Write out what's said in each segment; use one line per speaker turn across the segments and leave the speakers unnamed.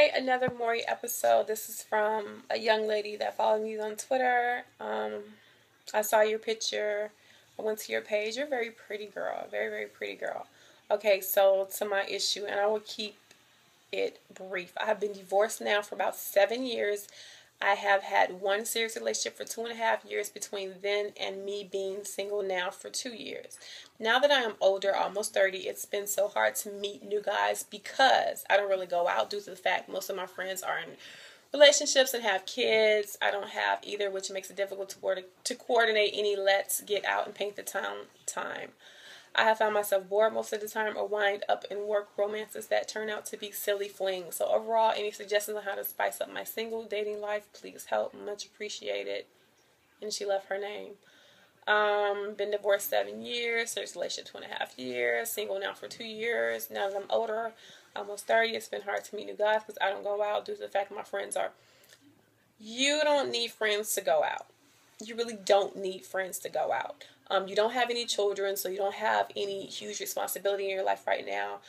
Hi, another Maury episode. This is from a young lady that followed me on Twitter. I saw your picture. I went to your page. You're a very pretty girl. Very, very pretty girl. Okay, so to my issue, and I will keep it brief. I have been divorced now for about 7 years. I have had one serious relationship for 2.5 years between then and me being single now for 2 years. Now that I am older, almost 30, it's been so hard to meet new guys because I don't really go out due to the fact most of my friends are in relationships and have kids. I don't have either, which makes it difficult to coordinate any let's get out and paint the town time. I have found myself bored most of the time or wind up in work romances that turn out to be silly flings. So overall, any suggestions on how to spice up my single dating life, please help. Much appreciated. And she left her name. Been divorced 7 years, serious relationship 2.5 years, single now for 2 years. Now that I'm older, almost 30, it's been hard to meet new guys because I don't go out due to the fact that my friends are. You don't need friends to go out. You really don't need friends to go out. You don't have any children, so you don't have any huge responsibility in your life right now.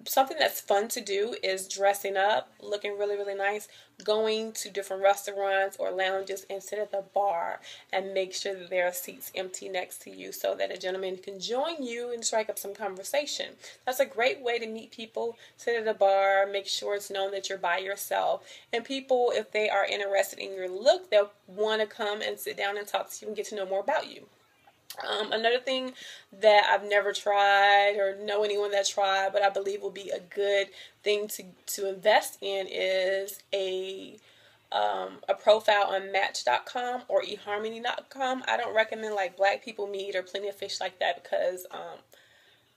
Something that's fun to do is dressing up, looking really, really nice, going to different restaurants or lounges and sit at the bar and make sure that there are seats empty next to you so that a gentleman can join you and strike up some conversation. That's a great way to meet people. Sit at a bar, make sure it's known that you're by yourself. And people, if they are interested in your look, they'll want to come and sit down and talk to you and get to know more about you. Another thing that I've never tried or know anyone that tried, but I believe will be a good thing to invest in is a profile on Match.com or eHarmony.com. I don't recommend like Black People Meet or Plenty of Fish like that because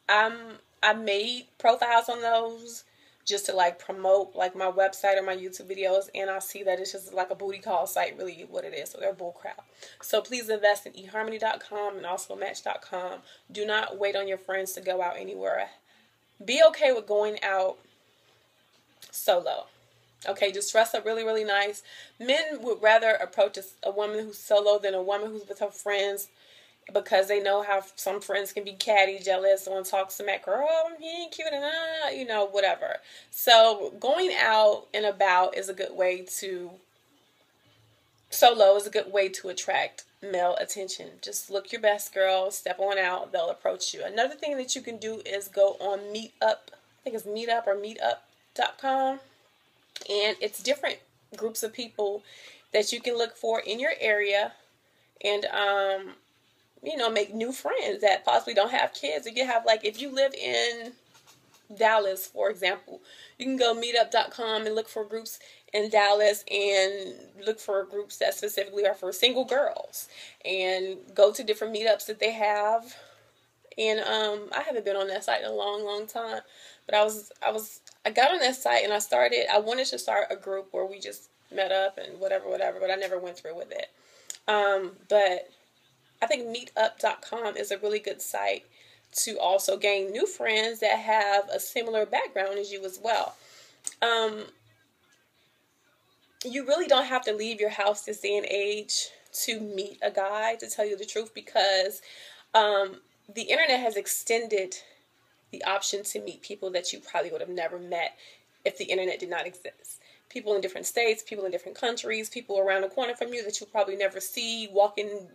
I made profiles on those just to like promote like my website or my YouTube videos, and I see that it's just like a booty call site, really what it is. So they're bull crap. So please invest in eHarmony.com and also Match.com. Do not wait on your friends to go out anywhere. Be okay with going out solo. Okay, just dress up really, really nice. Men would rather approach a woman who's solo than a woman who's with her friends, because they know how some friends can be catty, jealous, someone talks to that girl, oh, he ain't cute enough, whatever. So going out and about is a good way to, solo is a good way to attract male attention. Just look your best, girl, step on out, they'll approach you. Another thing that you can do is go on Meetup, I think it's Meetup or Meetup.com, and it's different groups of people that you can look for in your area, and make new friends that possibly don't have kids. You can have, like, if you live in Dallas, for example, you can go meetup.com and look for groups in Dallas and look for groups that specifically are for single girls and go to different meetups that they have. And I haven't been on that site in a long, long time, but I got on that site and I wanted to start a group where we just met up and whatever, but I never went through with it. But I think meetup.com is a really good site to also gain new friends that have a similar background as you as well. You really don't have to leave your house this day and age to meet a guy, to tell you the truth, because the internet has extended the option to meet people that you probably would have never met if the internet did not exist. People in different states, people in different countries, people around the corner from you that you'll probably never see, walking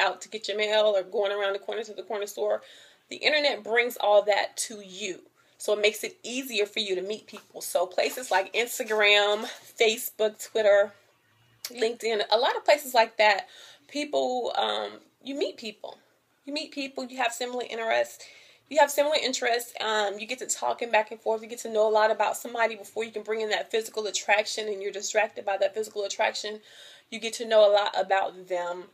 out to get your mail or going around the corner to the corner store. The internet brings all that to you. So it makes it easier for you to meet people. So places like Instagram, Facebook, Twitter, LinkedIn, a lot of places like that, people, you meet people. You have similar interests. You get to talking back and forth. You get to know a lot about somebody before you can bring in that physical attraction, and you're distracted by that physical attraction. You get to know a lot about them.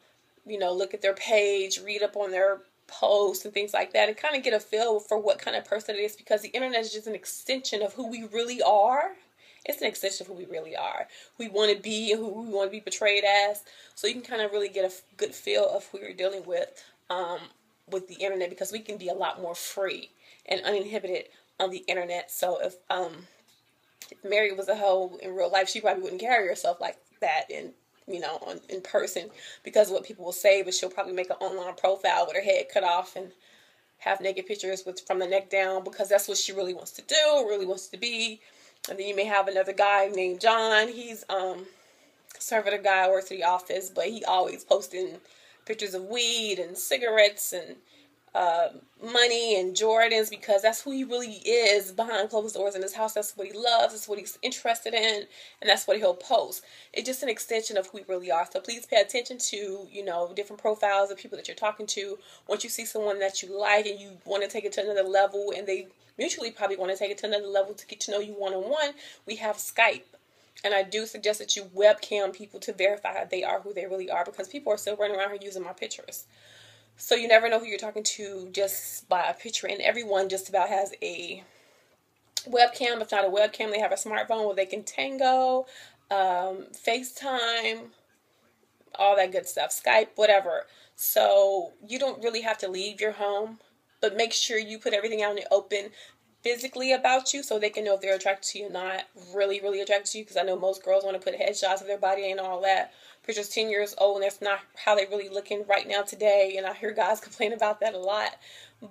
Look at their page, read up on their posts and things like that, and kind of get a feel for what kind of person it is, because the internet is just an extension of who we really are. It's an extension of who we really are. Who we want to be and who we want to be portrayed as. So you can kind of really get a good feel of who you're dealing with the internet, because we can be a lot more free and uninhibited on the internet. So if Mary was a hoe in real life, she probably wouldn't carry herself like that in person because of what people will say, but she'll probably make an online profile with her head cut off and have naked pictures from the neck down, because that's what she really wants to do, really wants to be. And then you may have another guy named John. He's conservative guy, works at the office, but he always posting pictures of weed and cigarettes and money and Jordans, because that's who he really is behind closed doors in his house. That's what he loves. That's what he's interested in, and that's what he'll post. It's just an extension of who we really are. So please pay attention to, different profiles of people that you're talking to. Once you see someone that you like and you want to take it to another level, and they mutually probably want to take it to another level to get to know you one-on-one, we have Skype. And I do suggest that you webcam people to verify they are who they really are, because people are still running around here using my pictures. So you never know who you're talking to just by a picture. And everyone just about has a webcam. If not a webcam, they have a smartphone where they can Tango, FaceTime, all that good stuff, Skype, whatever. So you don't really have to leave your home, but make sure you put everything out in the open physically about you so they can know if they're attracted to you or not, really, really attracted to you, because I know most girls want to put headshots of their body and all that. Pictures 10 years old, and that's not how they're really looking right now today, and I hear guys complain about that a lot.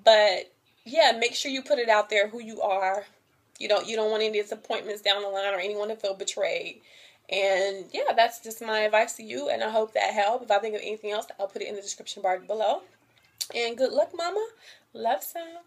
But yeah, make sure you put it out there who you are. You don't want any disappointments down the line or anyone to feel betrayed. And yeah, that's just my advice to you, and I hope that helped. If I think of anything else, I'll put it in the description bar below. And good luck, mama. Love some.